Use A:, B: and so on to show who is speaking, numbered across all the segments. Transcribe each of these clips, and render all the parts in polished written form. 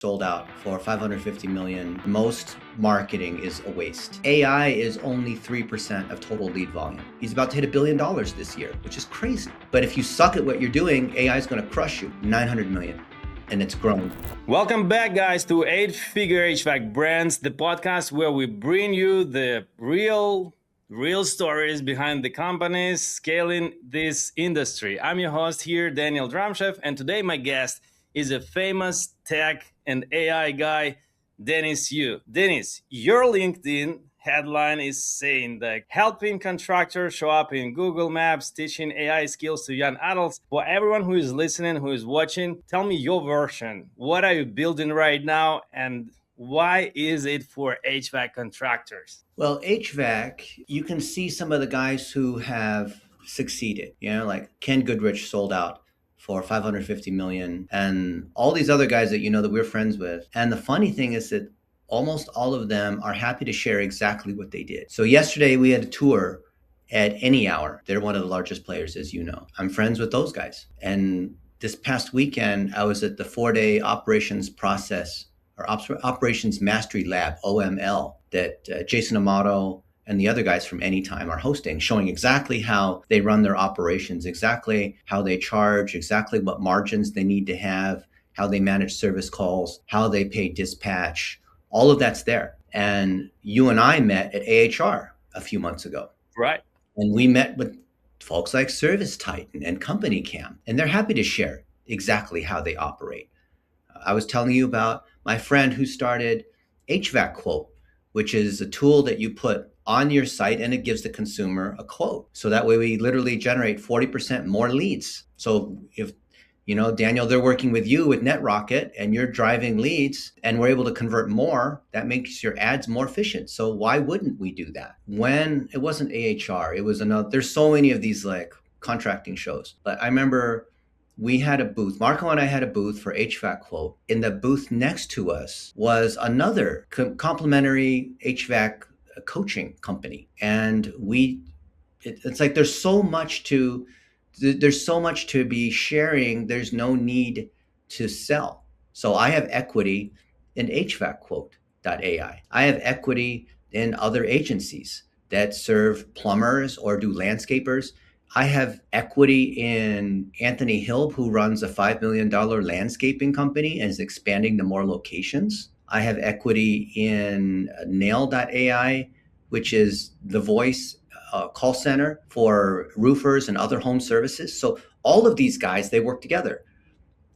A: sold out for 550 million. Most marketing is a waste. AI is only 3% of total lead volume. He's about to hit $1 billion this year, which is crazy. But if you suck at what you're doing, AI is going to crush you. 900 million. And it's growing.
B: Welcome back, guys, to 8-Figure HVAC Brands, the podcast where we bring you the real stories behind the companies scaling this industry. I'm your host here, Dramshev, and today my guest is a famous tech and AI guy, Dennis Yu. Dennis, your LinkedIn headline is saying that helping contractors show up in Google Maps, teaching AI skills to young adults. For everyone who is listening, who is watching, tell me your version. What are you building right now, and why is it for HVAC contractors?
A: Well, HVAC, you can see some of the guys who have succeeded, like Ken Goodrich sold out for 550 million, and all these other guys that that we're friends with. And the funny thing is that almost all of them are happy to share exactly what they did. So yesterday we had a tour at Any Hour. They're one of the largest players, as you know. I'm friends with those guys. And this past weekend, I was at the 4-day operations process or Operations Mastery Lab, OML, that Jason Amato and the other guys from Anytime are hosting, showing exactly how they run their operations, exactly how they charge, exactly what margins they need to have, how they manage service calls, how they pay dispatch. All of that's there. And you and I met at AHR a few months ago.
B: Right.
A: And we met with folks like Service Titan and Company Cam, and they're happy to share exactly how they operate. I was telling you about my friend who started HVAC Quote, which is a tool that you put on your site and it gives the consumer a quote. So that way we literally generate 40% more leads. So if, Daniel, they're working with you with Netrocket and you're driving leads and we're able to convert more, that makes your ads more efficient. So why wouldn't we do that? When it wasn't AHR, it was another, there's so many of these like contracting shows, but I remember we had a booth. Marco and I had a booth for HVAC Quote. In the booth next to us was another complimentary HVAC coaching company. And it's like there's so much to be sharing. There's no need to sell. So I have equity in HVACquote.ai. I have equity in other agencies that serve plumbers or do landscapers. I have equity in Anthony Hill, who runs a $5 million landscaping company and is expanding to more locations. I have equity in Nail.ai, which is the voice call center for roofers and other home services. So all of these guys, they work together.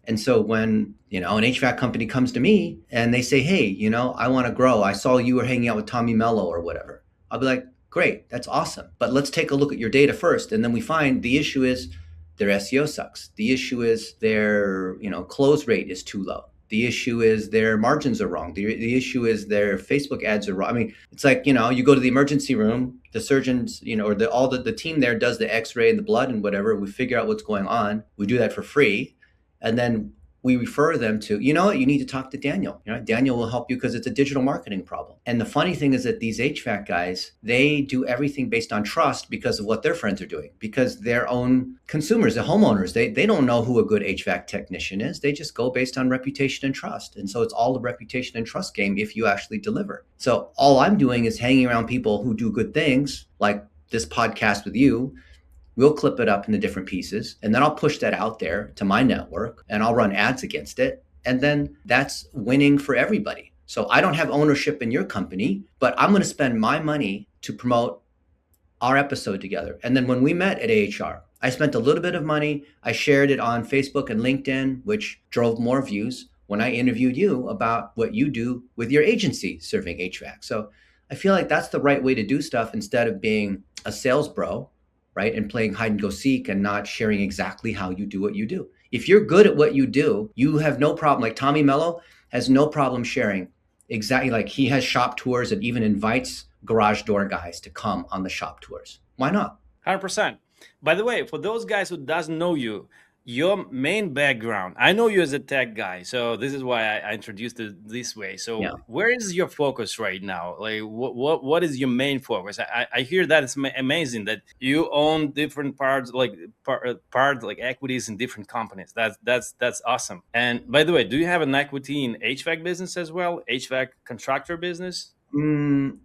A: And so when, an HVAC company comes to me and they say, hey, I want to grow. I saw you were hanging out with Tommy Mello or whatever. I'll be like, great, that's awesome. But let's take a look at your data first. And then we find the issue is their SEO sucks. The issue is their, close rate is too low. The issue is their margins are wrong. The issue is their Facebook ads are wrong. I mean, it's like, you go to the emergency room, the surgeons, or the team there does the x-ray and the blood and whatever. We figure out what's going on. We do that for free. And then we refer them to, you need to talk to Daniel. Daniel will help you because it's a digital marketing problem. And the funny thing is that these HVAC guys, they do everything based on trust because of what their friends are doing, because their own consumers, the homeowners, they don't know who a good HVAC technician is. They just go based on reputation and trust. And so it's all the reputation and trust game if you actually deliver. So all I'm doing is hanging around people who do good things, like this podcast with you. We'll clip it up into different pieces, and then I'll push that out there to my network and I'll run ads against it. And then that's winning for everybody. So I don't have ownership in your company, but I'm going to spend my money to promote our episode together. And then when we met at AHR, I spent a little bit of money. I shared it on Facebook and LinkedIn, which drove more views when I interviewed you about what you do with your agency serving HVAC. So I feel like that's the right way to do stuff instead of being a sales bro, right? And playing hide and go seek and not sharing exactly how you do what you do. If you're good at what you do, you have no problem. Like Tommy Mello has no problem sharing exactly, like he has shop tours and even invites garage door guys to come on the shop tours. Why not?
B: 100%. By the way, for those guys who doesn't know you, your main background. I know you as a tech guy, so this is why I introduced it this way. So
A: Yeah.
B: where is your focus right now? Like what is your main focus? I hear that it's amazing that you own different parts, like part like equities in different companies. That's awesome. And by the way, do you have an equity in HVAC business as well? HVAC contractor business?
A: Mm,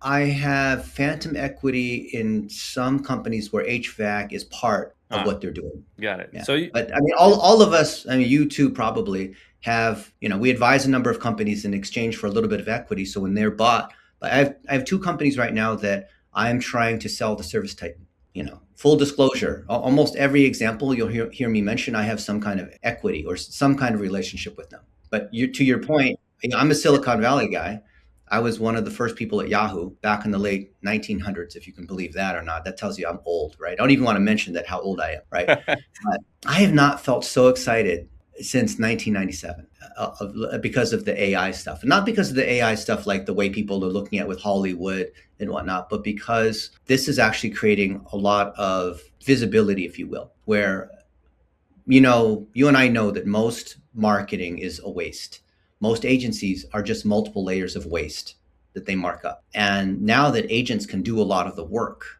A: I have phantom equity in some companies where HVAC is part of
B: Ah,
A: what they're doing.
B: got it.
A: Yeah.
B: So you,
A: But I mean, all of us, I mean, you too probably have, we advise a number of companies in exchange for a little bit of equity. So when they're bought, but I have two companies right now that I'm trying to sell the service type. Full disclosure, almost every example you'll hear me mention, I have some kind of equity or some kind of relationship with them. But to your point, I'm a Silicon Valley guy. I was one of the first people at Yahoo back in the late 1900s, if you can believe that or not. That tells you I'm old, right? I don't even want to mention that how old I am, right? But I have not felt so excited since 1997 because of the AI stuff. Not because of the AI stuff like the way people are looking at with Hollywood and whatnot, but because this is actually creating a lot of visibility, if you will, where you and I know that most marketing is a waste. Most agencies are just multiple layers of waste that they mark up. And now that agents can do a lot of the work,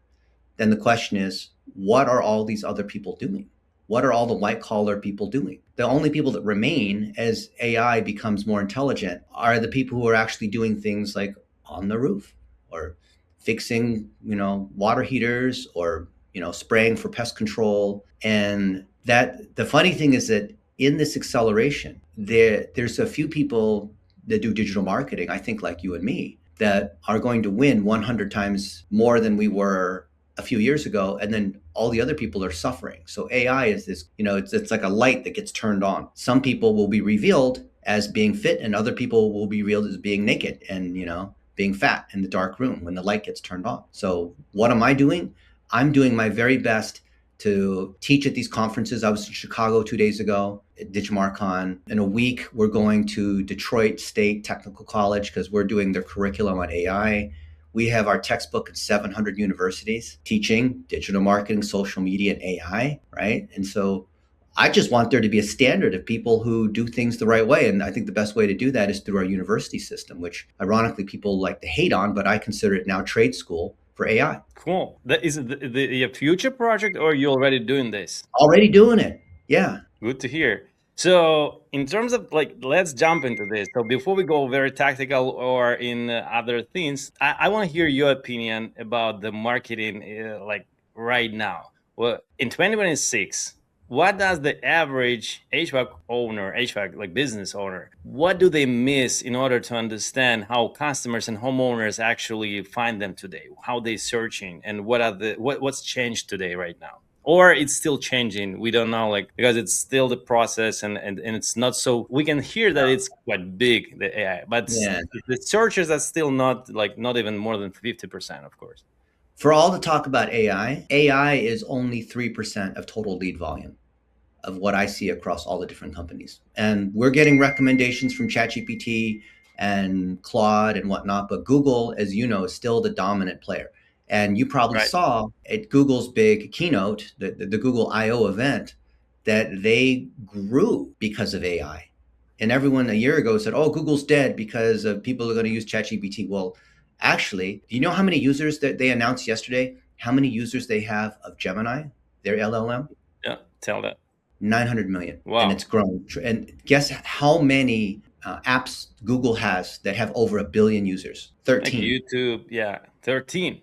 A: then the question is, what are all these other people doing? What are all the white collar people doing? The only people that remain as AI becomes more intelligent are the people who are actually doing things like on the roof or fixing, water heaters or, spraying for pest control. And that the funny thing is that in this acceleration, there's a few people that do digital marketing, I think like you and me, that are going to win 100 times more than we were a few years ago, and then all the other people are suffering. So AI is this, it's like a light that gets turned on. Some people will be revealed as being fit, and other people will be revealed as being naked and being fat in the dark room when the light gets turned on. So what am I doing? I'm doing my very best to teach at these conferences. I was in Chicago 2 days ago at DigimarCon. In a week, we're going to Detroit State Technical College because we're doing their curriculum on AI. We have our textbook at 700 universities teaching digital marketing, social media, and AI, right? And so I just want there to be a standard of people who do things the right way. And I think the best way to do that is through our university system, which ironically people like to hate on, but I consider it now trade school for AI.
B: cool. That is it the future project, or you already doing this?
A: Already doing it. Yeah.
B: Good to hear. So, in terms of like, let's jump into this. So, before we go very tactical or in other things, I want to hear your opinion about the marketing, like right now. Well, in 2026, what does the average HVAC owner, HVAC like business owner, what do they miss in order to understand how customers and homeowners actually find them today? How they searching, and what's changed today right now? Or it's still changing, we don't know, like, because it's still the process, and it's not, so we can hear that it's quite big, the AI, but
A: Yeah.
B: the searches are still not, like, not even more than 50%, of course.
A: For all the talk about AI is only 3% of total lead volume of what I see across all the different companies. And we're getting recommendations from ChatGPT and Claude and whatnot, but Google, as you know, is still the dominant player. And you probably
B: Right.
A: saw at Google's big keynote, the Google I/O event, that they grew because of AI. And everyone a year ago said, "Oh, Google's dead because of people are going to use ChatGPT." Well, actually, do you know how many users that they announced yesterday? How many users they have of Gemini, their LLM?
B: Yeah, tell that.
A: 900 million, and
B: Wow.
A: it's grown. And guess how many apps Google has that have over a billion users?
B: Like
A: 13.
B: YouTube, yeah, 13.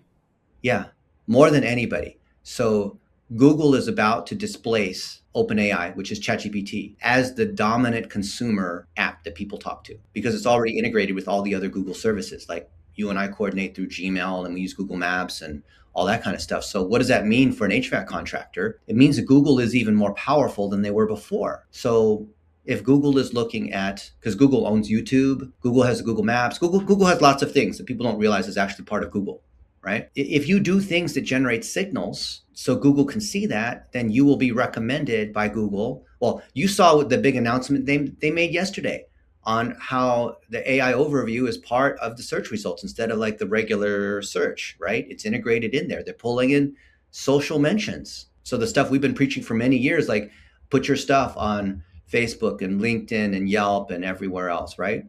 A: Yeah, more than anybody. So Google is about to displace OpenAI, which is ChatGPT, as the dominant consumer app that people talk to because it's already integrated with all the other Google services. Like you and I coordinate through Gmail and we use Google Maps and all that kind of stuff. So what does that mean for an HVAC contractor? It means that Google is even more powerful than they were before. So if Google is looking at, because Google owns YouTube, Google has Google Maps, Google has lots of things that people don't realize is actually part of Google, right? If you do things that generate signals so Google can see that, then you will be recommended by Google. Well, you saw the big announcement they made yesterday on how the AI overview is part of the search results instead of like the regular search, right? It's integrated in there. They're pulling in social mentions. So the stuff we've been preaching for many years, like put your stuff on Facebook and LinkedIn and Yelp and everywhere else, right?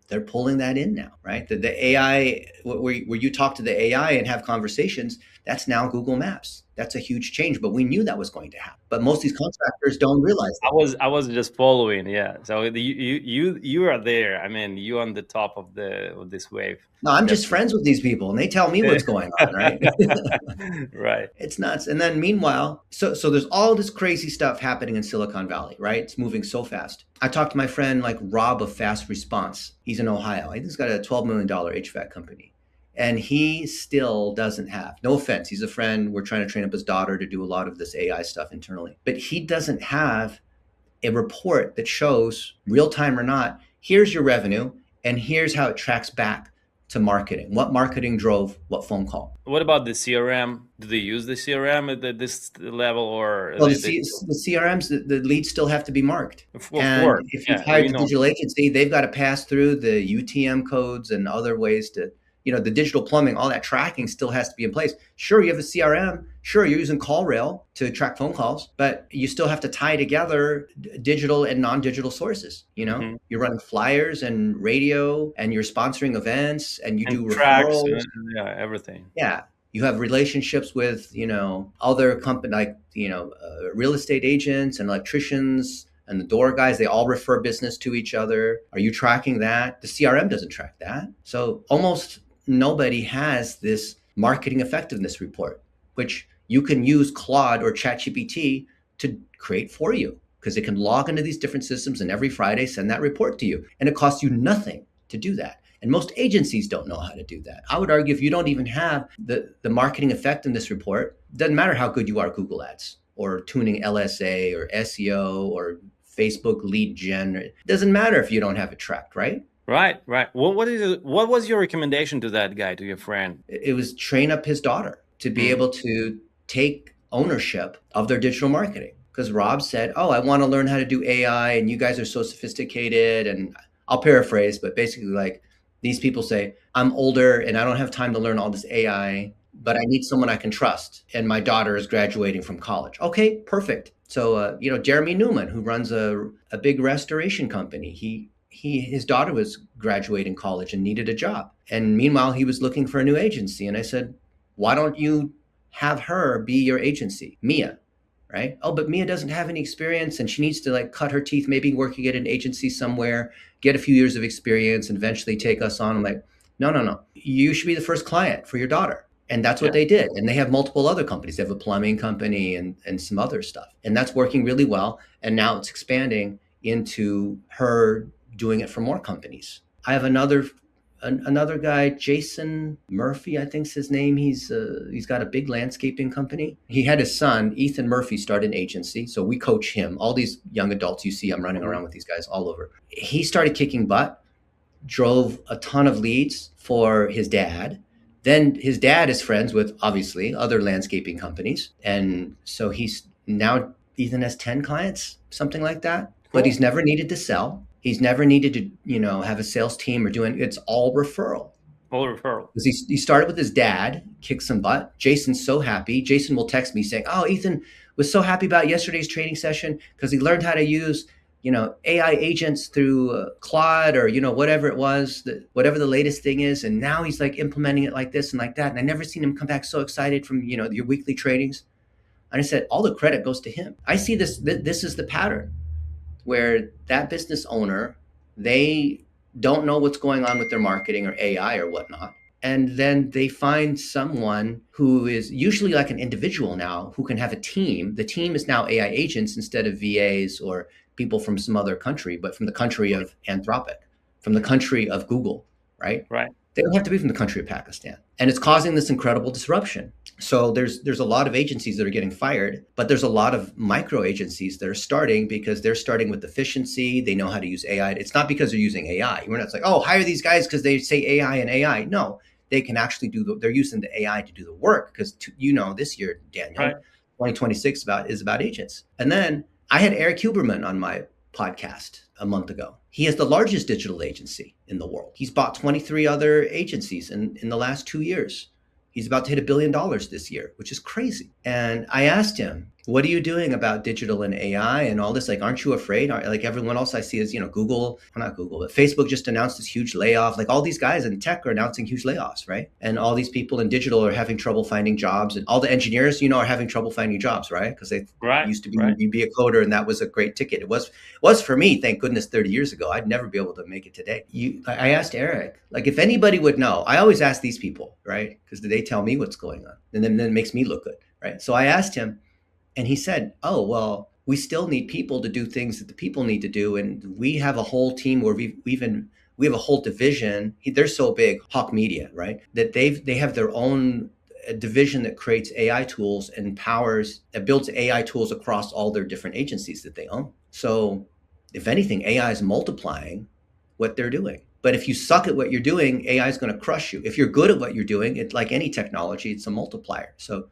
A: They're pulling that in now, right? The AI, where you talk to the AI and have conversations, that's now Google Maps. That's a huge change, but we knew that was going to happen. But most of these contractors don't realize
B: I
A: that.
B: was just following, yeah. So you are there. I mean, you on the top of the of this wave,
A: No, I'm just
B: definitely.
A: friends with these people and they tell me what's going on, right?
B: Right.
A: It's nuts. And then meanwhile, so there's all this crazy stuff happening in Silicon Valley, right? It's moving so fast. I talked to my friend like Rob of Fast Response. He's in Ohio. I think he's got a $12 million HVAC company. And he still doesn't have, no offense, he's a friend. We're trying to train up his daughter to do a lot of this AI stuff internally. But he doesn't have a report that shows, real time or not, here's your revenue and here's how it tracks back to marketing. What marketing drove what phone call?
B: What about the CRM? Do they use the CRM at this level, or
A: Well,
B: they
A: the CRMs, the leads still have to be marked.
B: of
A: And
B: course,
A: if you've
B: yeah,
A: hired
B: we
A: the
B: know.
A: digital agency, they've got to pass through the UTM codes and other ways to, the digital plumbing, all that tracking still has to be in place. Sure, you have a CRM. Sure, you're using CallRail to track phone calls, but you still have to tie together digital and non-digital sources.
B: Hmm.
A: You're running flyers and radio and you're sponsoring events and you
B: And
A: do
B: tracks,
A: referrals.
B: yeah, everything.
A: Yeah, you have relationships with other company like real estate agents and electricians and the door guys. They all refer business to each other. Are you tracking that? The CRM doesn't track that. So almost nobody has this marketing effectiveness report, which you can use Claude or ChatGPT to create for you, because it can log into these different systems and every Friday send that report to you, and it costs you nothing to do that. And most agencies don't know how to do that. I would argue if you don't even have the marketing effectiveness report, it doesn't matter how good you are at Google Ads or tuning LSA or SEO or Facebook lead gen. It doesn't matter if you don't have it tracked, right?
B: Right, right. What was your recommendation to that guy, to your friend?
A: It was train up his daughter to be
B: Mm.
A: able to take ownership of their digital marketing. Because Rob said, "Oh, I want to learn how to do AI, and you guys are so sophisticated." And I'll paraphrase, but basically, like these people say, "I'm older and I don't have time to learn all this AI, but I need someone I can trust." And my daughter is graduating from college. Okay, perfect. So, Jeremy Newman, who runs a big restoration company, his daughter was graduating college and needed a job. And meanwhile, he was looking for a new agency. And I said, "Why don't you have her be your agency, Mia?" Right? "Oh, but Mia doesn't have any experience and she needs to like cut her teeth, maybe working at an agency somewhere, get a few years of experience and eventually take us on." I'm like, "No, no, no. You should be the first client for your daughter." And that's what
B: Yeah.
A: they did. And they have multiple other companies. They have a plumbing company and some other stuff. And that's working really well. And now it's expanding into her doing it for more companies. I have another guy, Jason Murphy, I think's his name. He's got a big landscaping company. He had his son, Ethan Murphy, start an agency. So we coach him. All these young adults you see, I'm running
B: Mhm.
A: around with these guys all over. He started kicking butt, drove a ton of leads for his dad. Then his dad is friends with obviously other landscaping companies. And so he's now, Ethan has 10 clients, something like that. But
B: Cool.
A: he's never needed to sell. He's never needed to, have a sales team or doing it's all referral.
B: All referral.
A: Because he started with his dad, kicked some butt. Jason's so happy. Jason will text me saying, "Oh, Ethan was so happy about yesterday's training session because he learned how to use, AI agents through Claude or, whatever it was, whatever the latest thing is. And now he's like implementing it like this and like that. And I never seen him come back so excited from, your weekly trainings." And I said, all the credit goes to him. I see this is the pattern where that business owner, they don't know what's going on with their marketing or AI or whatnot. And then they find someone who is usually like an individual now who can have a team. The team is now AI agents instead of VAs or people from some other country, but from the country of Anthropic, from the country of Google, right?
B: Right.
A: They don't have to be from the country of Pakistan. And it's causing this incredible disruption. So there's a lot of agencies that are getting fired, but there's a lot of micro agencies that are starting because they're starting with efficiency. They know how to use AI. It's not because they're using AI. We're not like, "Oh, hire these guys because they say AI and AI." No, they can actually they're using the AI to do the work because this year,
B: Right.
A: Daniel, 2026 is about agents. And then I had Eric Huberman on my podcast a month ago. He has the largest digital agency in the world. He's bought 23 other agencies in the last 2 years. He's about to hit $1 billion this year, which is crazy. And I asked him, what are you doing about digital and AI and all this? Like, aren't you afraid? Like everyone else I see is, Google, well, not Google, but Facebook just announced this huge layoff. Like all these guys in tech are announcing huge layoffs, right? And all these people in digital are having trouble finding jobs, and all the engineers, are having trouble finding jobs, right? Because they
B: Right,
A: used to be
B: right.
A: you'd be a coder, and that was a great ticket. It was for me, thank goodness, 30 years ago. I'd never be able to make it today. I asked Eric, like, if anybody would know. I always ask these people, right? Because they tell me what's going on, and then it makes me look good, right? So I asked him, and he said, "Oh, well, we still need people to do things that the people need to do, and we have a whole team where we have a whole division. They're so big, Hawk Media, right? That they have their own division that creates AI tools and builds AI tools across all their different agencies that they own. So, if anything, AI is multiplying what they're doing. But if you suck at what you're doing, AI is going to crush you. If you're good at what you're doing, it's like any technology, it's a multiplier. So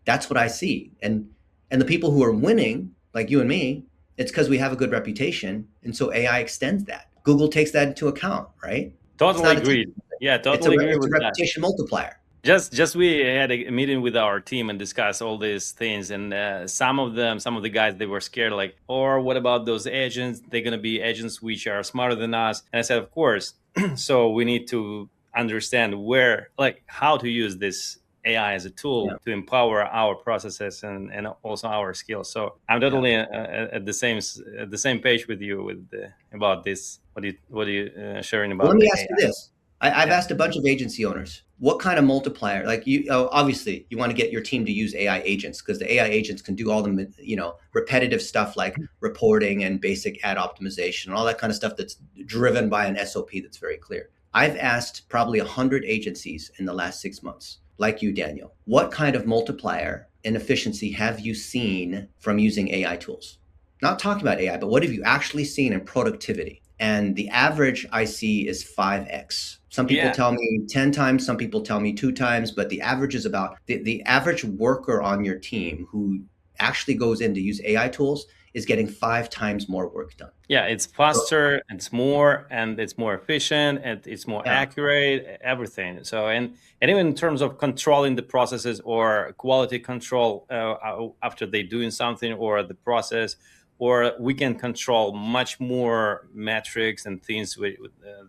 A: that's what I see. And the people who are winning, like you and me, it's because we have a good reputation, and so AI extends that. Google takes that into account, right? It's
B: Totally
A: not a
B: agreed. Yeah,
A: it's a
B: totally agree
A: it's a
B: with that.
A: reputation multiplier.
B: Just we had a meeting with our team and discussed all these things, and some of the guys, they were scared, like, or what about those agents? They're gonna be agents which are smarter than us. And I said, of course. So we need to understand where, like, how to use this AI as a
A: Yeah,
B: tool to empower our processes and also our skills. So I'm
A: yeah.
B: totally at the same page with you about this. What are you sharing
A: Well, let
B: about the
A: me ask you
B: AI?
A: this. I've
B: Yeah.
A: asked a bunch of agency owners, what kind of multiplier, like obviously you want to get your team to use AI agents because the AI agents can do all the, repetitive stuff like reporting and basic ad optimization and all that kind of stuff that's driven by an SOP that's very clear. I've asked probably 100 agencies in the last 6 months, like you, Daniel, what kind of multiplier in efficiency have you seen from using AI tools? Not talking about AI, but what have you actually seen in productivity? And the average I see is 5x. Some people
B: Yeah.
A: tell me 10 times, some people tell me 2 times, but the average is about the average worker on your team who actually goes in to use AI tools is getting 5 times more work done.
B: Yeah, it's
A: So,
B: faster, it's more efficient, and it's more
A: yeah,
B: accurate, everything. So, and even in terms of controlling the processes or quality control after they doing something or the process, or we can control much more metrics and things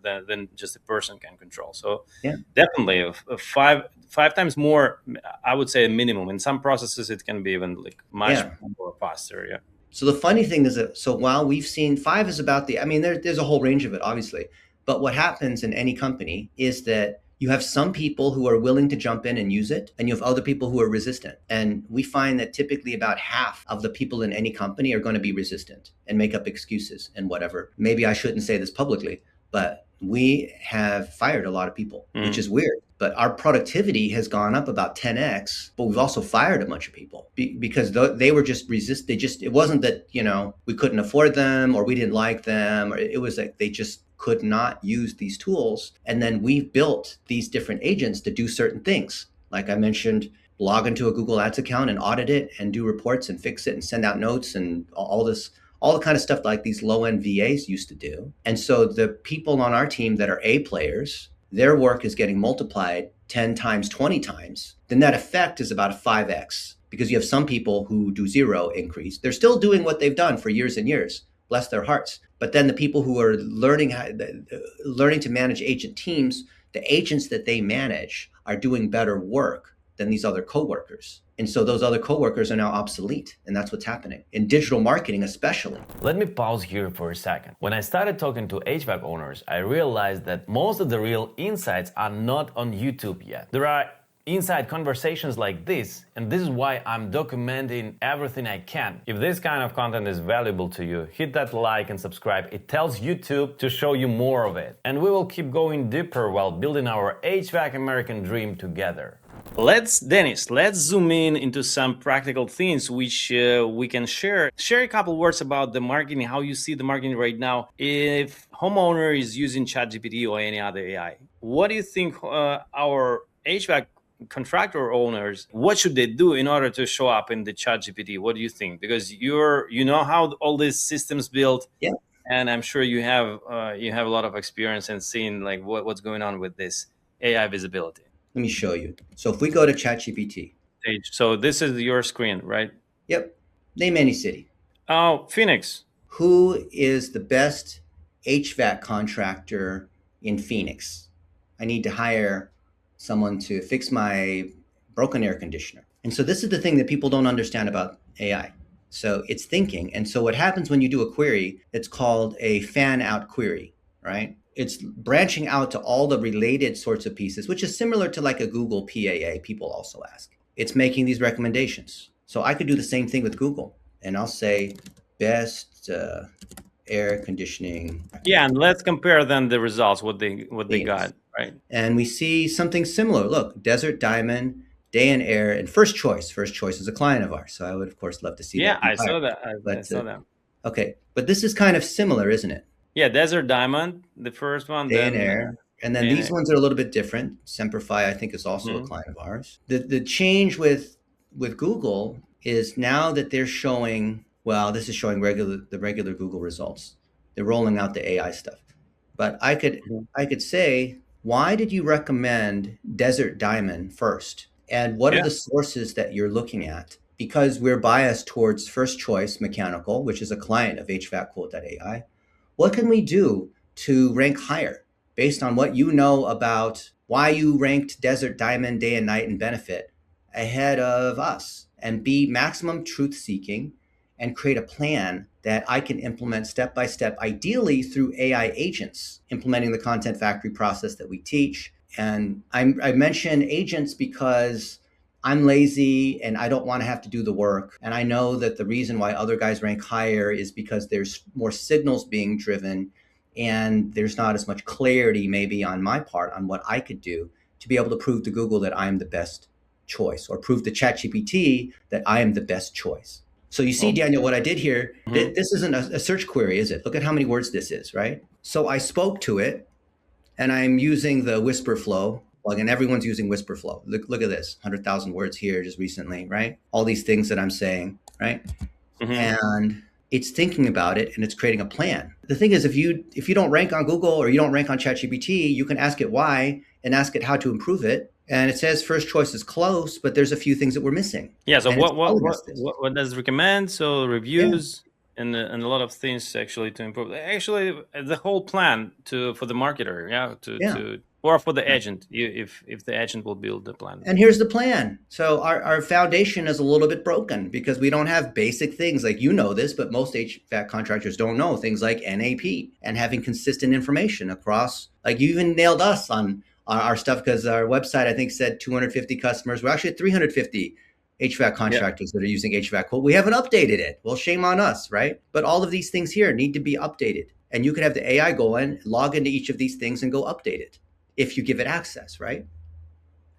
B: than just a person can control. So
A: yeah,
B: definitely five times more, I would say, a minimum. In some processes it can be even like much
A: yeah.
B: more faster. Yeah.
A: So the funny thing is that while we've seen five is about the, I mean, there's a whole range of it, obviously. But what happens in any company is that you have some people who are willing to jump in and use it, and you have other people who are resistant. And we find that typically about half of the people in any company are going to be resistant and make up excuses and whatever. Maybe I shouldn't say this publicly, but we have fired a lot of people, which
B: Mm.
A: is weird. But our productivity has gone up about 10x, but we've also fired a bunch of people because they were just resist. They just, it wasn't that, we couldn't afford them or we didn't like them, or it was like they just could not use these tools. And then we've built these different agents to do certain things. Like I mentioned, log into a Google Ads account and audit it and do reports and fix it and send out notes and all the kind of stuff like these low end VAs used to do. And so the people on our team that are A players, their work is getting multiplied 10 times, 20 times. The net effect is about a 5x because you have some people who do zero increase. They're still doing what they've done for years and years, bless their hearts. But then the people who are learning to manage agent teams, the agents that they manage are doing better work than these other coworkers. And so those other coworkers are now obsolete. And that's what's happening in digital marketing, especially.
C: Let me pause here for a second. When I started talking to HVAC owners, I realized that most of the real insights are not on YouTube yet. There are inside conversations like this, and this is why I'm documenting everything I can. If this kind of content is valuable to you, hit that like and subscribe. It tells YouTube to show you more of it. And we will keep going deeper while building our HVAC American dream together.
B: Dennis, let's zoom in into some practical things which we can share. Share a couple words about the marketing, how you see the marketing right now. If homeowner is using ChatGPT or any other AI, what do you think our HVAC contractor owners, what should they do in order to show up in the ChatGPT? What do you think? Because you know how all these systems built,
A: Yeah.
B: and I'm sure you have a lot of experience and seeing like what's going on with this AI visibility.
A: Let me show you. So if we go to ChatGPT,
B: Page. So this is your screen, right?
A: yep. Name any city.
B: Oh, Phoenix.
A: Who is the best HVAC contractor in Phoenix? I need to hire someone to fix my broken air conditioner. And so this is the thing that people don't understand about AI. So it's thinking. And so what happens when you do a query, it's called a fan out query, right? It's branching out to all the related sorts of pieces, which is similar to like a Google PAA, people also ask. It's making these recommendations. So I could do the same thing with Google, and I'll say best air conditioning.
B: Yeah, and let's compare then the results, what they got, right?
A: And we see something similar. Look, Desert Diamond, Day and Air, and First Choice. First Choice is a client of ours, so I would of course love to see
B: Yeah,
A: that.
B: I saw that. I
A: But
B: saw that.
A: okay, but this is kind of similar, isn't it?
B: Yeah, Desert Diamond, the first one.
A: Day and
B: Then
A: Air. And then
B: Day and
A: these
B: Air.
A: ones are a little bit different. Semperfi, I think, is also a
B: Mhm.
A: client of ours. The change with Google is now that they're showing, well, this is showing the regular Google results. They're rolling out the AI stuff. But I could say, why did you recommend Desert Diamond first? And what are
B: Yeah.
A: the sources that you're looking at? Because we're biased towards First Choice Mechanical, which is a client of HVACquote.ai. What can we do to rank higher based on what you know about why you ranked Desert Diamond Day and Night and Benefit ahead of us, and be maximum truth seeking and create a plan that I can implement step by step, ideally through AI agents, implementing the content factory process that we teach. And I mention agents because I'm lazy and I don't want to have to do the work. And I know that the reason why other guys rank higher is because there's more signals being driven and there's not as much clarity maybe on my part on what I could do to be able to prove to Google that I'm the best choice, or prove to ChatGPT that I am the best choice. So you see,
B: Oh.
A: Daniel, what I did here,
B: Mhm.
A: this isn't a search query, is it? Look at how many words this is, right? So I spoke to it and I'm using the Whisper Flow plugin. Everyone's using Whisper Flow. Look at this, 100,000 words here just recently, right? All these things that I'm saying, right?
B: Mhm.
A: And it's thinking about it and it's creating a plan. The thing is, if you don't rank on Google or you don't rank on ChatGPT, you can ask it why and ask it how to improve it. And it says first choice is close, but there's a few things that we're missing.
B: Yeah. So
A: And it's telling us this.
B: what does it recommend? So
A: Yeah.
B: reviews and a lot of things actually to improve. Actually, the whole plan for the marketer, yeah,
A: Yeah.
B: to or for the agent, if the agent will build the plan.
A: And here's the plan. So our foundation is a little bit broken because we don't have basic things like, you know this, but most HVAC contractors don't know things like NAP and having consistent information across. Like, you even nailed us on our stuff because our website, I think, said 250 customers. We're actually at 350 HVAC contractors that are using HVAC. Well, we haven't updated it. Well, shame on us, right? But all of these things here need to be updated. And you can have the AI go in, log into each of these things and go update it if you give it access, right?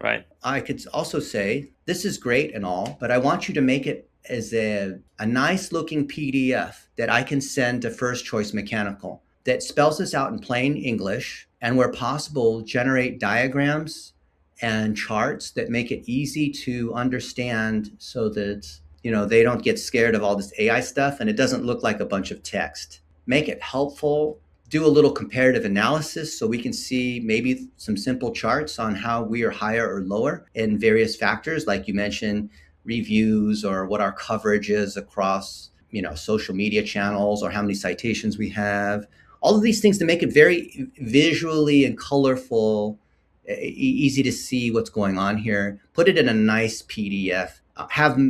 B: Right.
A: I could also say, this is great and all, but I want you to make it as a nice looking PDF that I can send to First Choice Mechanical that spells this out in plain English, and where possible, generate diagrams and charts that make it easy to understand so that, they don't get scared of all this AI stuff and it doesn't look like a bunch of text. Make it helpful. Do a little comparative analysis so we can see maybe some simple charts on how we are higher or lower in various factors, like you mentioned, reviews, or what our coverage is across, social media channels, or how many citations we have. All of these things to make it very visually and colorful, easy to see what's going on here. Put it in a nice PDF. Have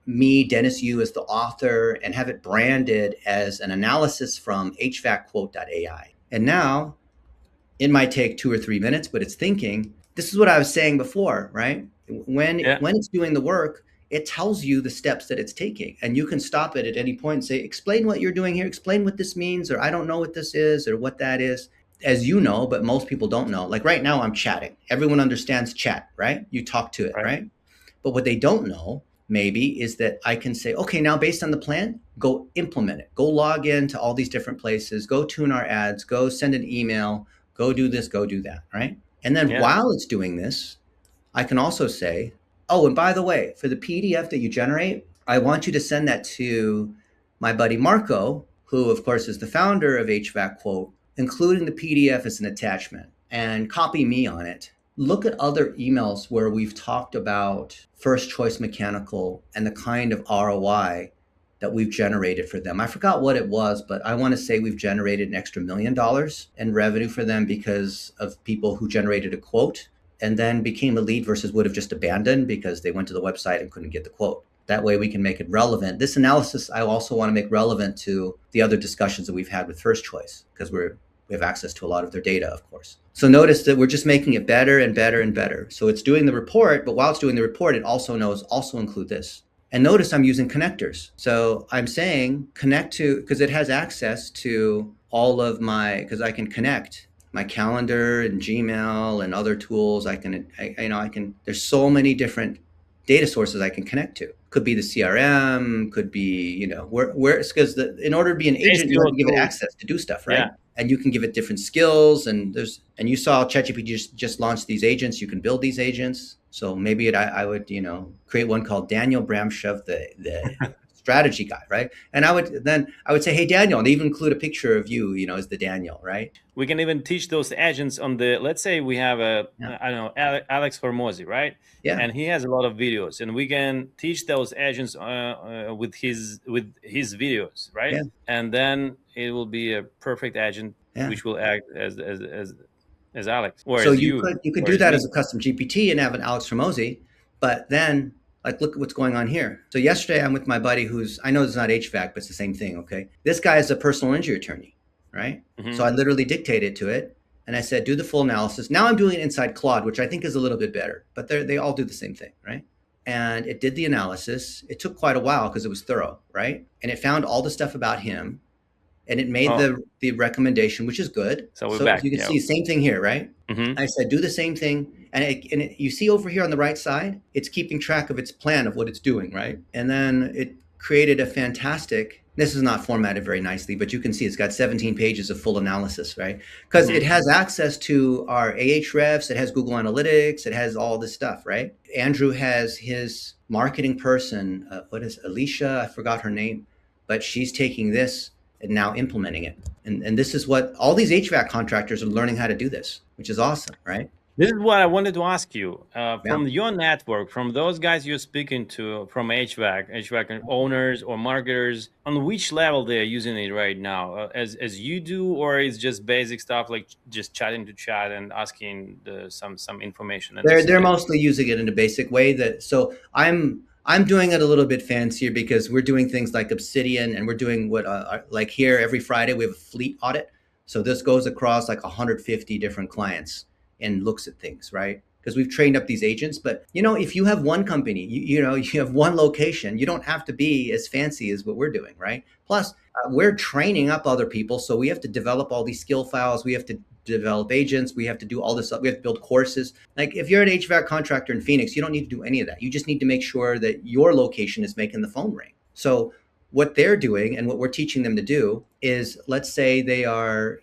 A: me, Dennis Yu, as the author, and have it branded as an analysis from HVACquote.ai. And now it might take 2 or 3 minutes, but it's thinking. This is what I was saying before, right? When it's doing the work, it tells you the steps that it's taking, and you can stop it at any point and say, explain what you're doing here, explain what this means, or I don't know what this is, or what that is. As you know, but most people don't know. Like right now, I'm chatting. Everyone understands chat, right? You talk to it, right? But what they don't know maybe is that I can say, okay, now based on the plan, go implement it. Go log into all these different places, go tune our ads, go send an email, go do this, go do that, right? And then while it's doing this, I can also say, oh, and by the way, for the PDF that you generate, I want you to send that to my buddy Marco, who of course is the founder of HVAC Quote, including the PDF as an attachment, and copy me on it. Look at other emails where we've talked about First Choice Mechanical and the kind of ROI that we've generated for them. I forgot what it was, but I want to say we've generated an extra $1 million in revenue for them because of people who generated a quote and then became a lead versus would have just abandoned because they went to the website and couldn't get the quote. That way we can make it relevant. This analysis I also want to make relevant to the other discussions that we've had with First Choice because we have access to a lot of their data, of course. So notice that we're just making it better and better and better. So it's doing the report, but while it's doing the report, it also knows also include this. And notice I'm using connectors. So I'm saying connect to, because it has access to all of my, because I can connect my calendar and Gmail and other tools. I can, there's so many different data sources I can connect to. Could be the CRM, could be, where it's because in order to be an agent, you have to give it access to do stuff, right? Yeah. And you can give it different skills. And you saw ChatGPT just launched these agents. You can build these agents. So maybe I would, create one called Daniel Dramshev, the strategy guy, right? And I would say, hey, Daniel, and even include a picture of you, as the Daniel, right?
B: We can even teach those agents on let's say we have Alex Hormozy, right?
A: Yeah.
B: And he has a lot of videos, and we can teach those agents with his videos, right?
A: Yeah.
B: And then it will be a perfect agent, which will act as Alex. Or
A: so
B: as
A: you could do that as a custom GPT and have an Alex Hormozy, but then look at what's going on here. So yesterday I'm with my buddy I know it's not HVAC, but it's the same thing, okay? This guy is a personal injury attorney, right? Mm-hmm. So I literally dictated to it and I said, do the full analysis. Now I'm doing it inside Claude, which I think is a little bit better, but they all do the same thing, right? And it did the analysis. It took quite a while because it was thorough, right? And it found all the stuff about him. And it made the recommendation, which is good.
B: So we're back.
A: You can see same thing here, right? Mm-hmm. I said, do the same thing. And you see over here on the right side, it's keeping track of its plan of what it's doing, right? And then it created a fantastic, this is not formatted very nicely, but you can see it's got 17 pages of full analysis, right? Because it has access to our Ahrefs, it has Google Analytics, it has all this stuff, right? Andrew has his marketing person, Alicia? I forgot her name, but she's taking this and now implementing it. And this is what all these HVAC contractors are learning how to do this, which is awesome, right?
B: This is what I wanted to ask you. From your network, from those guys you're speaking to, from HVAC owners or marketers, on which level they're using it right now? As you do, or is just basic stuff like just chatting to chat and asking some information?
A: They're mostly using it in a basic way. So I'm doing it a little bit fancier because we're doing things like Obsidian, and we're doing what like here every Friday we have a fleet audit. So this goes across like 150 different clients and looks at things, right? Because we've trained up these agents. But if you have one company, you have one location, you don't have to be as fancy as what we're doing, right? Plus, we're training up other people, so we have to develop all these skill files. We have to develop agents. We have to do all this stuff. We have to build courses. Like if you're an HVAC contractor in Phoenix, you don't need to do any of that. You just need to make sure that your location is making the phone ring. So what they're doing and what we're teaching them to do is, let's say they are,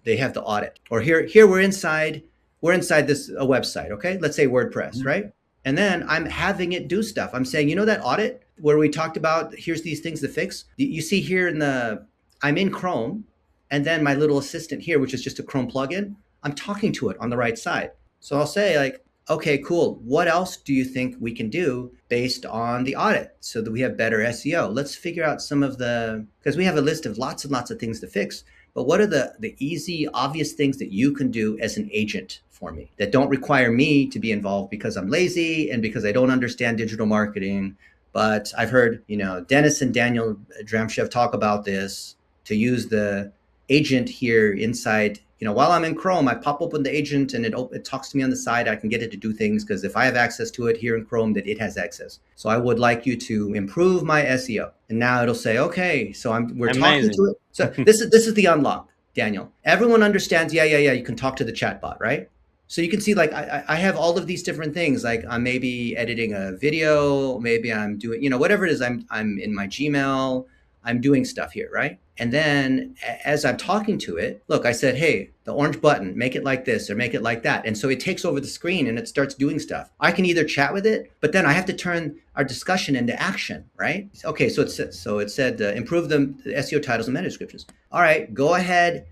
A: they have the audit, or here we're inside this a website, okay? Let's say WordPress, right? And then I'm having it do stuff. I'm saying, that audit where we talked about, here's these things to fix. You see here I'm in Chrome, and then my little assistant here, which is just a Chrome plugin, I'm talking to it on the right side. So I'll say like, okay, cool. What else do you think we can do based on the audit so that we have better SEO? Let's figure out because we have a list of lots and lots of things to fix. But what are the easy, obvious things that you can do as an agent for me that don't require me to be involved because I'm lazy and because I don't understand digital marketing? But I've heard, Dennis and Daniel Dramshev talk about this, to use the agent here inside. While I'm in Chrome, I pop open the agent and it talks to me on the side. I can get it to do things because if I have access to it here in Chrome, that it has access. So I would like you to improve my SEO. And now it'll say, okay, so we're
B: Amazing.
A: Talking to it. So this is the unlock, Daniel. Everyone understands, yeah, you can talk to the chatbot, right? So you can see like I have all of these different things. Like I'm maybe editing a video, maybe I'm doing, whatever it is, I'm in my Gmail, I'm doing stuff here, right? And then as I'm talking to it, look, I said, hey, the orange button, make it like this or make it like that. And so it takes over the screen and it starts doing stuff. I can either chat with it, but then I have to turn our discussion into action, right? Okay, so it said improve the SEO titles and meta descriptions. All right, go ahead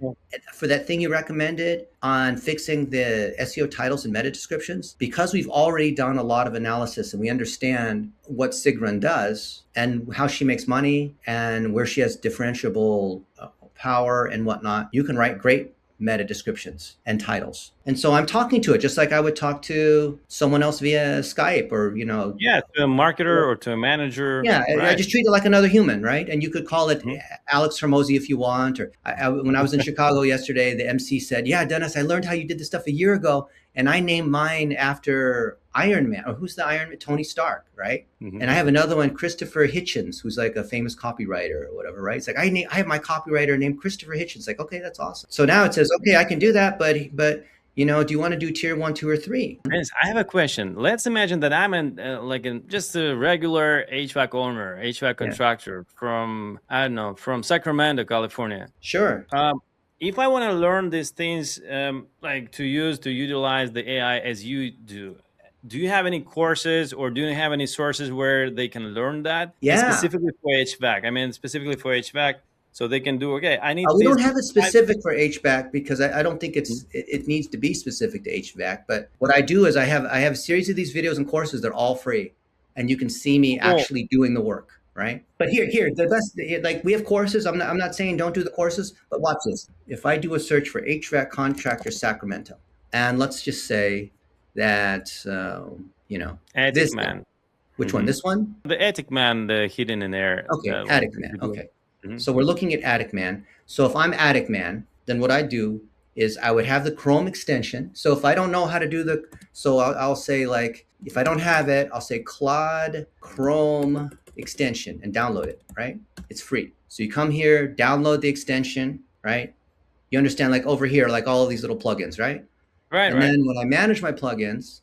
A: for that thing you recommended on fixing the SEO titles and meta descriptions. Because we've already done a lot of analysis and we understand what Sigrun does and how she makes money and where she has differentiable power and whatnot, you can write great meta descriptions and titles. And so I'm talking to it just like I would talk to someone else via Skype or,
B: Yeah, to a marketer or to a manager.
A: yeah, I
B: Right.
A: just treat it like another human, right? And you could call it
B: Mhm.
A: Alex Hermosi if you want. Or when I was in Chicago yesterday, the MC said, "Yeah, Dennis, I learned how you did this stuff a year ago, and I named mine after Iron Man. Or who's the Iron Man? Tony Stark, right?
B: Mhm.
A: And I have another one, Christopher Hitchens, who's like a famous copywriter or whatever, right? It's like I have my copywriter named Christopher Hitchens. Like, okay, that's awesome. So now it says, okay, I can do that, but do you want to do tier 1, 2, or 3?
B: Vince, I have a question. Let's imagine that I'm just a regular HVAC owner, HVAC
A: Yeah,
B: contractor from, I don't know, from Sacramento, California.
A: sure.
B: If I want to learn these things, like to utilize the AI as you do you have any courses or do you have any sources where they can learn that? And
A: Yeah.
B: specifically for HVAC? I mean, specifically for HVAC, so they can do, okay, I need
A: We
B: this.
A: don't have it
B: I-
A: specific for HVAC because I don't think it needs to be specific to HVAC. But what I do is I have a series of these videos and courses that are all free, and you can see me
B: Cool.
A: actually doing the work, right? But here the best, like we have courses. I'm not saying don't do the courses, but watch this. If I do a search for HVAC contractor Sacramento, and let's just say that
B: Attic
A: this guy,
B: Man.
A: which one?
B: Hmm.
A: This one?
B: The Attic Man, the hidden in there,
A: Okay,
B: like
A: Attic
B: the
A: Man.
B: video.
A: Okay.
B: Mhm.
A: So we're looking at Attic Man. So if I'm Attic Man, then what I do is I would have the Chrome extension. So if I don't know how to do I'll say like, if I don't have it, I'll say Claude Chrome extension and download it, right? It's free. So you come here, download the extension, right? You understand like over here, like all of these little plugins, right?
B: Right,
A: And
B: right.
A: then when I manage my plugins,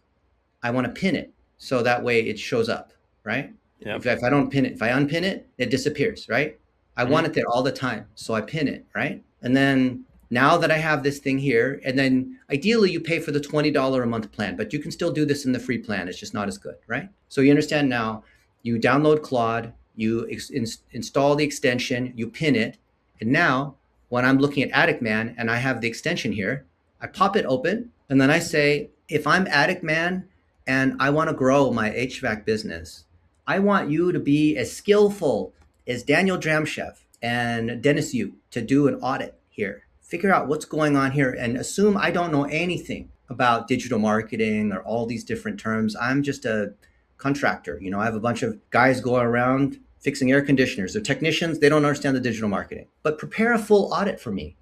A: I want to pin it so that way it shows up, right?
B: Yep.
A: If I don't pin it, if I unpin it, it disappears, right? I
B: Mhm.
A: want it there all the time. So I pin it, right? And then now that I have this thing here, and then ideally you pay for the $20 a month plan, but you can still do this in the free plan. It's just not as good, right? So you understand now, you download Claude, you install the extension, you pin it. And now when I'm looking at Attic Man and I have the extension here, I pop it open and then I say, if I'm Attic Man and I want to grow my HVAC business, I want you to be as skillful as Daniel Dramshev and Dennis Yu to do an audit here. Figure out what's going on here and assume I don't know anything about digital marketing or all these different terms. I'm just a contractor. I have a bunch of guys going around fixing air conditioners. They're technicians. They don't understand the digital marketing. But prepare a full audit for me.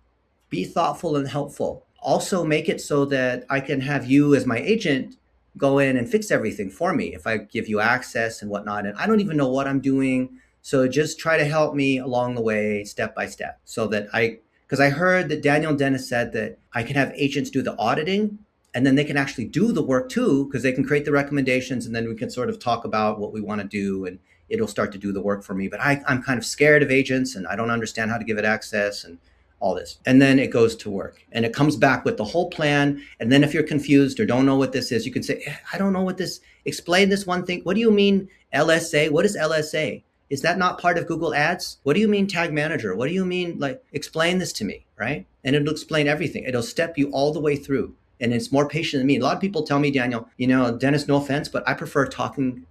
A: Be thoughtful and helpful. Also make it so that I can have you as my agent go in and fix everything for me if I give you access and whatnot. And I don't even know what I'm doing. So just try to help me along the way, step by step, so that because I heard that Daniel and Dennis said that I can have agents do the auditing and then they can actually do the work too, because they can create the recommendations and then we can sort of talk about what we want to do and it'll start to do the work for me. But I'm kind of scared of agents and I don't understand how to give it access and all this. And then it goes to work and it comes back with the whole plan. And then if you're confused or don't know what this is, you can say, I don't know what this, explain this one thing. What do you mean LSA? What is LSA? Is that not part of Google Ads? What do you mean tag manager? What do you mean, like, explain this to me, right? And it'll explain everything. It'll step you all the way through. And it's more patient than me. A lot of people tell me, Daniel, Dennis, no offense, but I prefer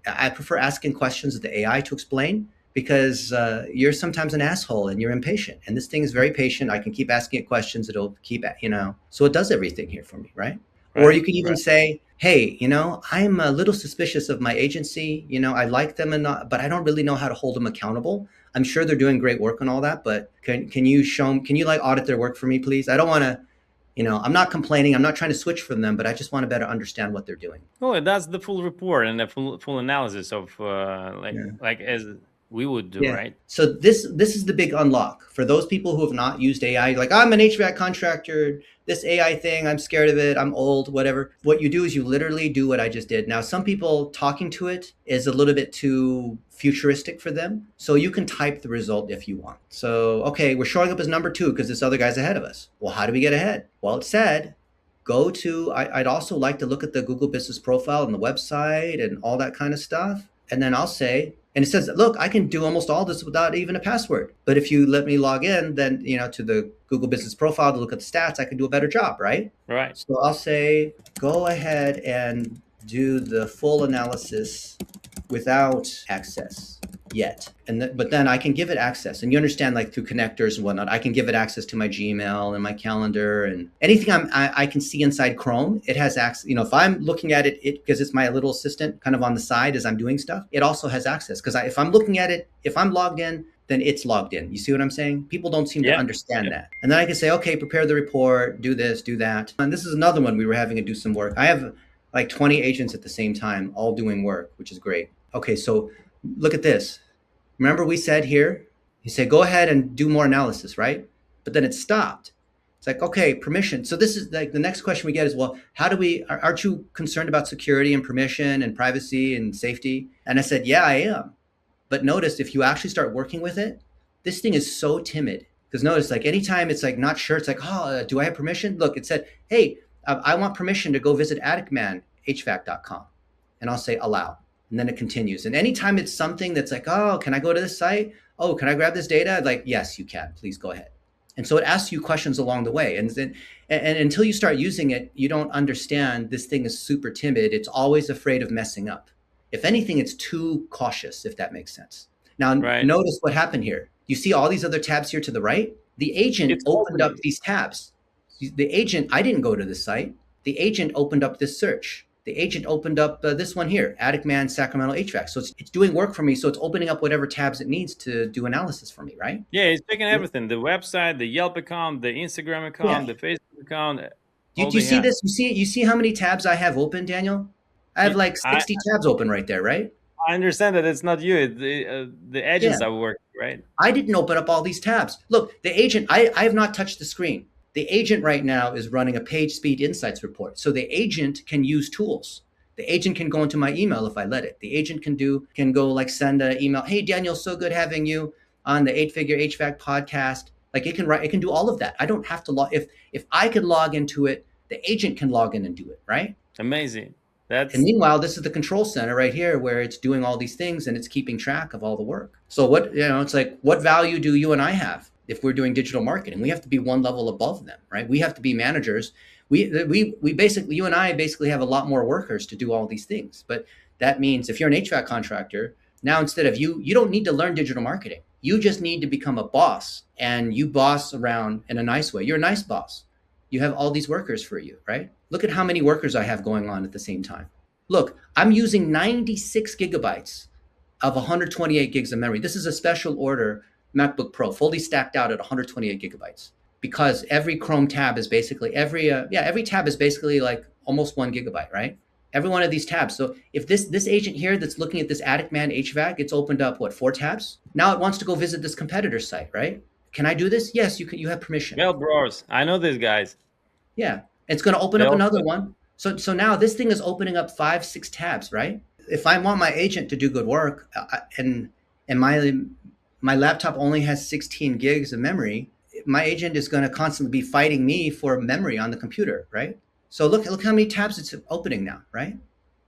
A: asking questions of the AI to explain because you're sometimes an asshole and you're impatient. And this thing is very patient. I can keep asking it questions. It'll keep, so it does everything here for me, right? Or you
B: Right,
A: can even
B: right.
A: say, hey, I'm a little suspicious of my agency. I like them but I don't really know how to hold them accountable. I'm sure they're doing great work and all that, but can you like audit their work for me, please? I don't want to, I'm not complaining. I'm not trying to switch from them, but I just want to better understand what they're doing.
B: Well, that's the full report and the full analysis of
A: Yeah.
B: like as we would do,
A: Yeah.
B: right?
A: So this is the big unlock for those people who have not used AI. Like, I'm an HVAC contractor. This AI thing, I'm scared of it. I'm old, whatever. What you do is you literally do what I just did. Now, some people talking to it is a little bit too futuristic for them. So you can type the result if you want. So, okay, we're showing up as number 2 because this other guy's ahead of us. Well, how do we get ahead? Well, it said go to, I'd also like to look at the Google Business Profile and the website and all that kind of stuff. And then I'll say, and it says, look, I can do almost all this without even a password. But if you let me log in, then, to the Google Business Profile to look at the stats, I can do a better job, right?
B: Right.
A: So I'll say, go ahead and do the full analysis without access yet. But then I can give it access. And you understand, like through connectors and whatnot, I can give it access to my Gmail and my calendar and anything I can see inside Chrome. It has access. If I'm looking at it because it's my little assistant kind of on the side as I'm doing stuff, it also has access. Because if I'm looking at it, if I'm logged in, then it's logged in. You see what I'm saying? People don't seem to understand that. And then I can say, okay, prepare the report, do this, do that. And this is another one we were having to do some work. I have like 20 agents at the same time, all doing work, which is great. Okay, so look at this. Remember we said here, you say, go ahead and do more analysis, right? But then it stopped. It's like, okay, permission. So this is like the next question we get is, well, aren't you concerned about security and permission and privacy and safety? And I said, yeah, I am. But notice if you actually start working with it, this thing is so timid. Because notice, like anytime it's like not sure, it's like, do I have permission? Look, it said, hey, I want permission to go visit atticmanhvac.com. And I'll say allow. And then it continues. And anytime it's something that's like, oh, can I go to this site? Oh, can I grab this data? Like, yes, you can. Please go ahead. And so it asks you questions along the way. And until you start using it, you don't understand this thing is super timid. It's always afraid of messing up. If anything, it's too cautious, if that makes sense. Now, Notice what happened here. You see all these other tabs here to the right? The agent opened up these tabs. The agent, I didn't go to the site. The agent opened up this search. The agent opened up this one here, Attic Man Sacramento HVAC. So it's doing work for me. So it's opening up whatever tabs it needs to do analysis for me, right?
B: Yeah, it's checking everything: the website, the Yelp account, the Instagram account, the Facebook account.
A: Do you see this? You see how many tabs I have open, Daniel? I have like 60 tabs open right there, right?
B: I understand that it's not you, it's the agents that work, right?
A: I didn't open up all these tabs. Look, the agent, I have not touched the screen. The agent right now is running a page speed insights report. So the agent can use tools. The agent can go into my email if I let it. The agent can go like send an email. Hey, Daniel, so good having you on the 8-Figure HVAC podcast. Like it can do all of that. I don't have to log. If I can log into it, the agent can log in and do it, right?
B: Amazing.
A: And meanwhile, this is the control center right here where it's doing all these things and it's keeping track of all the work. So it's like, what value do you and I have if we're doing digital marketing? We have to be one level above them, right? We have to be managers. We basically, you and I basically have a lot more workers to do all these things. But that means if you're an HVAC contractor, now instead of you don't need to learn digital marketing. You just need to become a boss, and you boss around in a nice way. You're a nice boss. You have all these workers for you, right? Look at how many workers I have going on at the same time. Look, I'm using 96 gigabytes of 128 gigs of memory. This is a special order MacBook Pro, fully stacked out at 128 gigabytes, because every Chrome tab is basically every tab is basically like almost 1 gigabyte, right? Every one of these tabs. So if this agent here that's looking at this Attic Man HVAC, it's opened up 4 tabs. Now it wants to go visit this competitor site, right? Can I do this? Yes, you can. You have permission.
B: Well, bros, I know these guys.
A: Yeah, it's going to open up another one. So now this thing is opening up 5, 6 tabs, right? If I want my agent to do good work, and my laptop only has 16 gigs of memory, my agent is going to constantly be fighting me for memory on the computer, right? So look how many tabs it's opening now, right?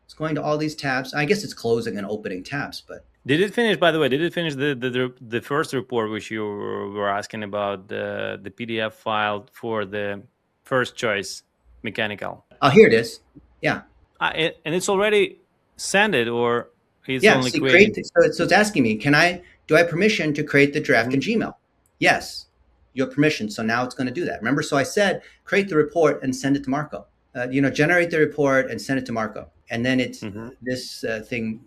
A: It's going to all these tabs. I guess it's closing and opening tabs, but.
B: Did it finish, by the way, the first report which you were asking about, the PDF file for the first choice mechanical?
A: Oh, here it is. Yeah.
B: And it's already sent it, or it's only creating?
A: So it's asking me, do I have permission to create the draft in Gmail? Yes, you have permission. So now it's going to do that. Remember, so I said, create the report and send it to Marco. Generate the report and send it to Marco. And then it's this thing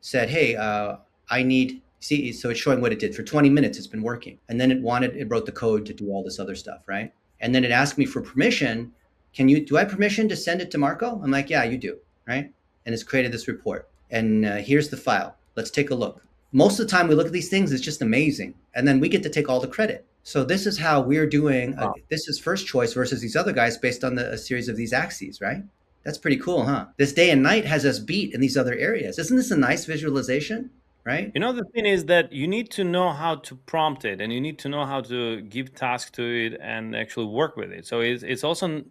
A: said, hey, I need, see, so it's showing what it did. For 20 minutes, it's been working. And then it wrote the code to do all this other stuff, right? And then it asked me for permission. Do I have permission to send it to Marco? I'm like, yeah, you do, right? And it's created this report. And here's the file. Let's take a look. Most of the time we look at these things, it's just amazing. And then we get to take all the credit. So this is how we're doing.
B: Wow.
A: This is first choice versus these other guys based on a series of these axes, right? That's pretty cool, huh? This day and night has us beat in these other areas. Isn't this a nice visualization, right?
B: You know, the thing is that you need to know how to prompt it, and you need to know how to give tasks to it and actually work with it. So it's also,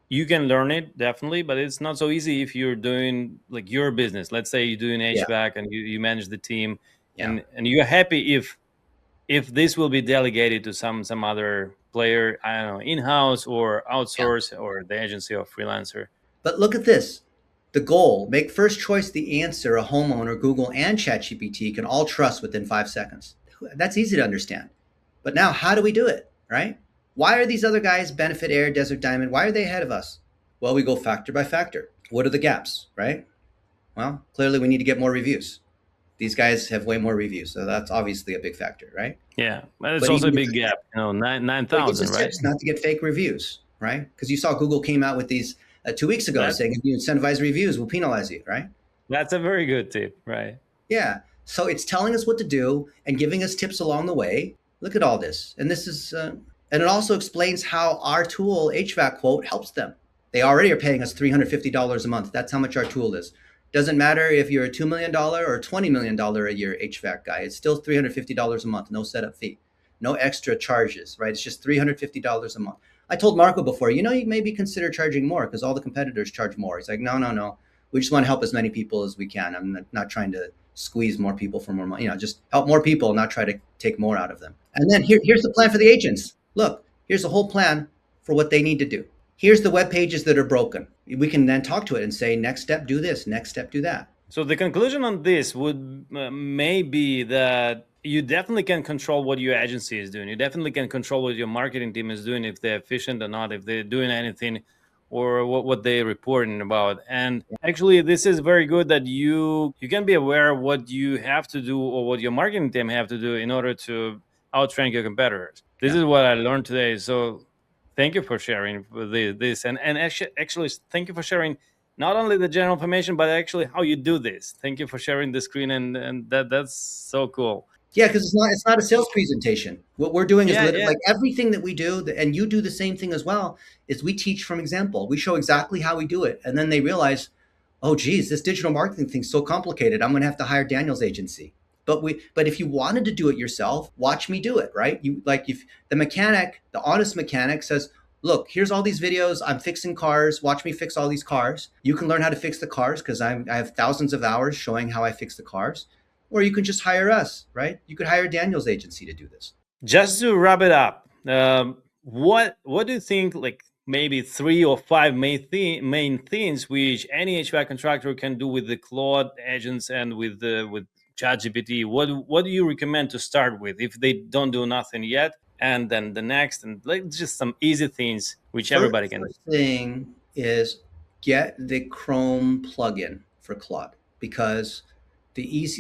B: you can learn it definitely, but it's not so easy if you're doing like your business. Let's say you're doing
A: Yeah.
B: HVAC and you manage the team,
A: Yeah.
B: and you're happy if this will be delegated to some other player, I don't know, in-house or outsource or the agency or freelancer.
A: But look at this. The goal, make first choice the answer a homeowner, Google, and ChatGPT can all trust within 5 seconds. That's easy to understand. But now, how do we do it, right? Why are these other guys, Benefit Air, Desert Diamond, why are they ahead of us? Well, we go factor by factor. What are the gaps, right? Well, clearly we need to get more reviews. These guys have way more reviews, so that's obviously a big factor, right?
B: Yeah, but it's
A: But
B: also a
A: even
B: big gap, 9,000, right?
A: tips not to get fake reviews, right? Because you saw Google came out with these 2 weeks ago saying if you incentivize reviews, we'll penalize you, right?
B: That's a very good tip, right?
A: Yeah. So it's telling us what to do and giving us tips along the way. Look at all this. And this is, and it also explains how our tool, HVAC Quote, helps them. They already are paying us $350 a month. That's how much our tool is. Doesn't matter if you're a $2 million or $20 million a year HVAC guy. It's still $350 a month, no setup fee, no extra charges, right? It's just $350 a month. I told Marco before, you maybe consider charging more because all the competitors charge more. He's like, no. We just want to help as many people as we can. I'm not trying to squeeze more people for more money. Just help more people, not try to take more out of them. And then here's the plan for the agents. Look, here's the whole plan for what they need to do. Here's the web pages that are broken. We can then talk to it and say, next step, do this. Next step, do that.
B: So the conclusion on this would may be that you definitely can control what your agency is doing. You definitely can control what your marketing team is doing, if they're efficient or not, if they're doing anything, or what they're reporting about. And actually, this is very good that you can be aware of what you have to do or what your marketing team have to do in order to outrank your competitors. This is what I learned today. So thank you for sharing this. And actually, thank you for sharing not only the general information, but actually how you do this. Thank you for sharing the screen, and that's so cool.
A: Yeah, because it's not a sales presentation. What we're doing is like everything that we do, and you do the same thing as well, is we teach from example. We show exactly how we do it. And then they realize, oh, geez, this digital marketing thing's so complicated. I'm going to have to hire Daniel's agency. But if you wanted to do it yourself, watch me do it, right? If the honest mechanic says, look, here's all these videos. I'm fixing cars. Watch me fix all these cars. You can learn how to fix the cars because I have thousands of hours showing how I fix the cars. Or you can just hire us, right? You could hire Daniel's agency to do this.
B: Just to wrap it up, what do you think, like maybe 3 or 5 main things which any HVAC contractor can do with the Claude agents and with ChatGPT? What do you recommend to start with if they don't do nothing yet? And then the next, and like just some easy things which everybody can do.
A: First thing is get the Chrome plugin for Claude, because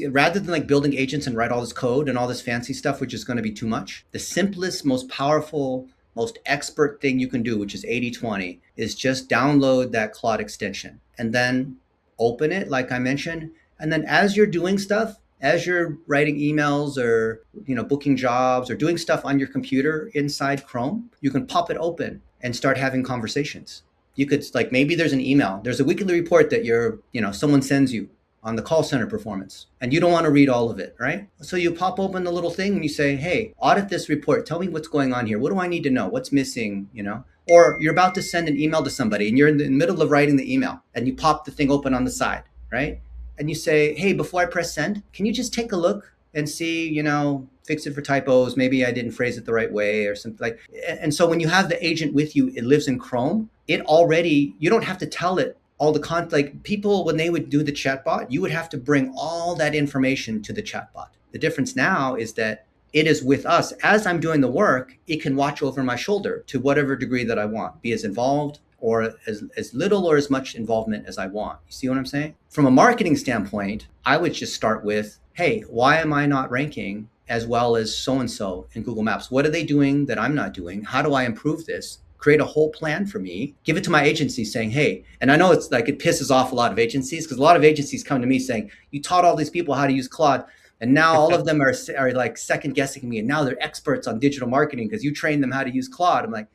A: rather than like building agents and write all this code and all this fancy stuff, which is going to be too much, the simplest, most powerful, most expert thing you can do, which is 80/20, is just download that Claude extension and then open it, like I mentioned. And then as you're doing stuff, as you're writing emails or booking jobs or doing stuff on your computer inside Chrome, you can pop it open and start having conversations. You could, like, maybe there's an email, there's a weekly report that someone sends you on the call center performance, and you don't want to read all of it, right? So you pop open the little thing and you say, hey, audit this report. Tell me what's going on here. What do I need to know? What's missing, Or you're about to send an email to somebody and you're in the middle of writing the email and you pop the thing open on the side, right? And you say, hey, before I press send, can you just take a look and see, fix it for typos. Maybe I didn't phrase it the right way or something like. And so when you have the agent with you, it lives in Chrome. You don't have to tell it all the like people, when they would do the chatbot, you would have to bring all that information to the chatbot. The difference now is that it is with us. As I'm doing the work, it can watch over my shoulder to whatever degree that I want, be as involved or as little or as much involvement as I want. You see what I'm saying? From a marketing standpoint, I would just start with, hey, why am I not ranking as well as so-and-so in Google Maps? What are they doing that I'm not doing? How do I improve this? Create a whole plan for me, give it to my agency saying, hey, and I know it's like it pisses off a lot of agencies because a lot of agencies come to me saying, you taught all these people how to use Claude And now all of them are like second guessing me. And now they're experts on digital marketing because you train them how to use Claude. I'm like,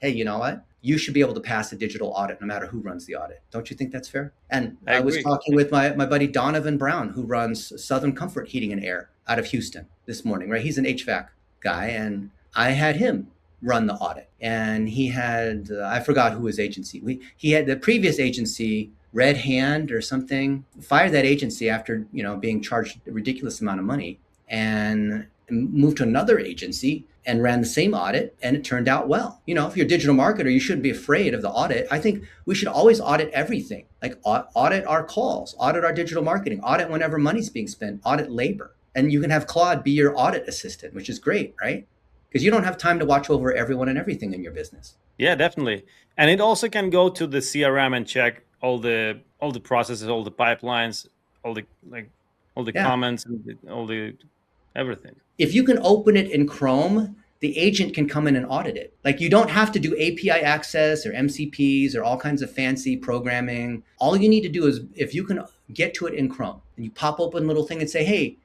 A: hey, you know what? You should be able to pass a digital audit no matter who runs the audit. Don't you think that's fair? And
B: I
A: I was
B: agree.
A: talking with my buddy Donovan Brown, who runs Southern Comfort Heating and Air out of Houston this morning, right? He's an HVAC guy. And I had him run the audit. And he had, I forgot who his agency, he had the previous agency, Red Hand or something, fired that agency after, being charged a ridiculous amount of money, and moved to another agency and ran the same audit, and it turned out well. If you're a digital marketer, you shouldn't be afraid of the audit. I think we should always audit everything, like audit our calls, audit our digital marketing, audit whenever money's being spent, audit labor. And you can have Claude be your audit assistant, which is great, right? Because you don't have time to watch over everyone and everything in your business.
B: Yeah, definitely. And it also can go to the CRM and check all the processes, all the pipelines, all the comments, and all the everything.
A: If you can open it in Chrome, the agent can come in and audit it. Like, you don't have to do API access or MCPs or all kinds of fancy programming. All you need to do is, if you can get to it in Chrome, and you pop open a little thing and say, hey,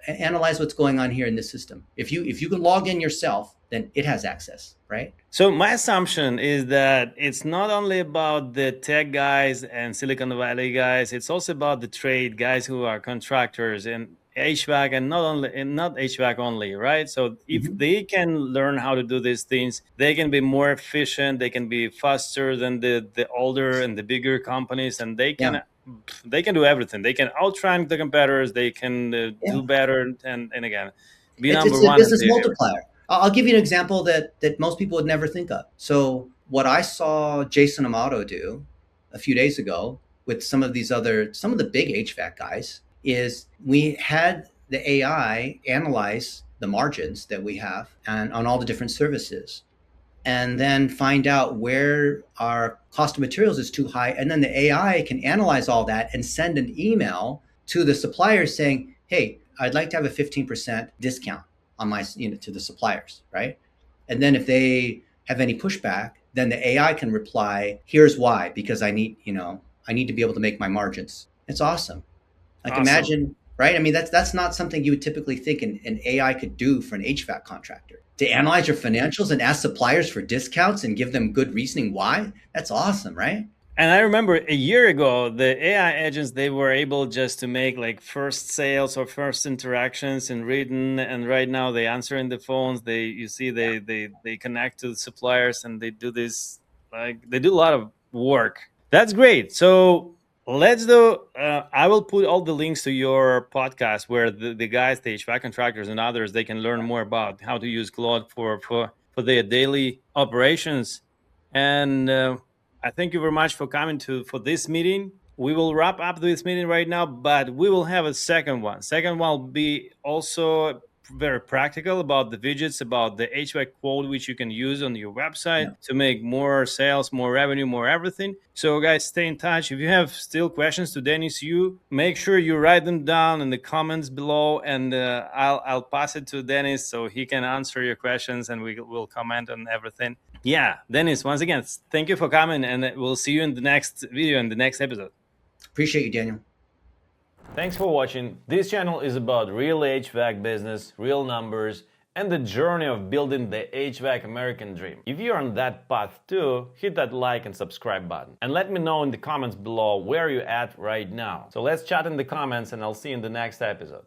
A: analyze what's going on here in this system. If you can log in yourself, then it has access, right?
B: So my assumption is that it's not only about the tech guys and Silicon Valley guys, it's also about the trade guys who are contractors and HVAC, and not HVAC only, right? So if they can learn how to do these things, they can be more efficient, they can be faster than the older and the bigger companies, and they can do everything. They can outrank the competitors. They can do better, and again, be number one.
A: It's a business multiplier. I'll give you an example that most people would never think of. So what I saw Jason Amato do a few days ago with some of the big HVAC guys is we had the AI analyze the margins that we have and on all the different services, and then find out where our cost of materials is too high. And then the AI can analyze all that and send an email to the suppliers saying, hey, I'd like to have a 15% discount on my, to the suppliers, right? And then if they have any pushback, then the AI can reply, here's why, because I need to be able to make my margins. It's awesome. Like, awesome. Imagine, right? I mean, that's not something you would typically think an AI could do for an HVAC contractor. To analyze your financials and ask suppliers for discounts and give them good reasoning why, that's awesome, right?
B: And I remember a year ago, the AI agents, they were able just to make like first sales or first interactions in written. And right now they answer in the phones. They connect to the suppliers, and they do this, they do a lot of work. That's great. So let's do, I will put all the links to your podcast where the guys, the HVAC contractors and others, they can learn more about how to use Claude for their daily operations. And I thank you very much for coming for this meeting. We will wrap up this meeting right now, but we will have a second one. Second one will be also very practical about the widgets, about the HVAC quote, which you can use on your website to make more sales, more revenue, more everything. So guys, stay in touch. If you have still questions to Dennis Yu, make sure you write them down in the comments below, and I'll pass it to Dennis so he can answer your questions, and we will comment on everything. Yeah, Dennis, once again, thank you for coming, and we'll see you in the next video, in the next episode.
A: Appreciate you, Daniel.
C: Thanks for watching. This channel is about real HVAC business, real numbers, and the journey of building the HVAC American dream. If you're on that path too, hit that like and subscribe button. And let me know in the comments below where you're at right now. So let's chat in the comments, and I'll see you in the next episode.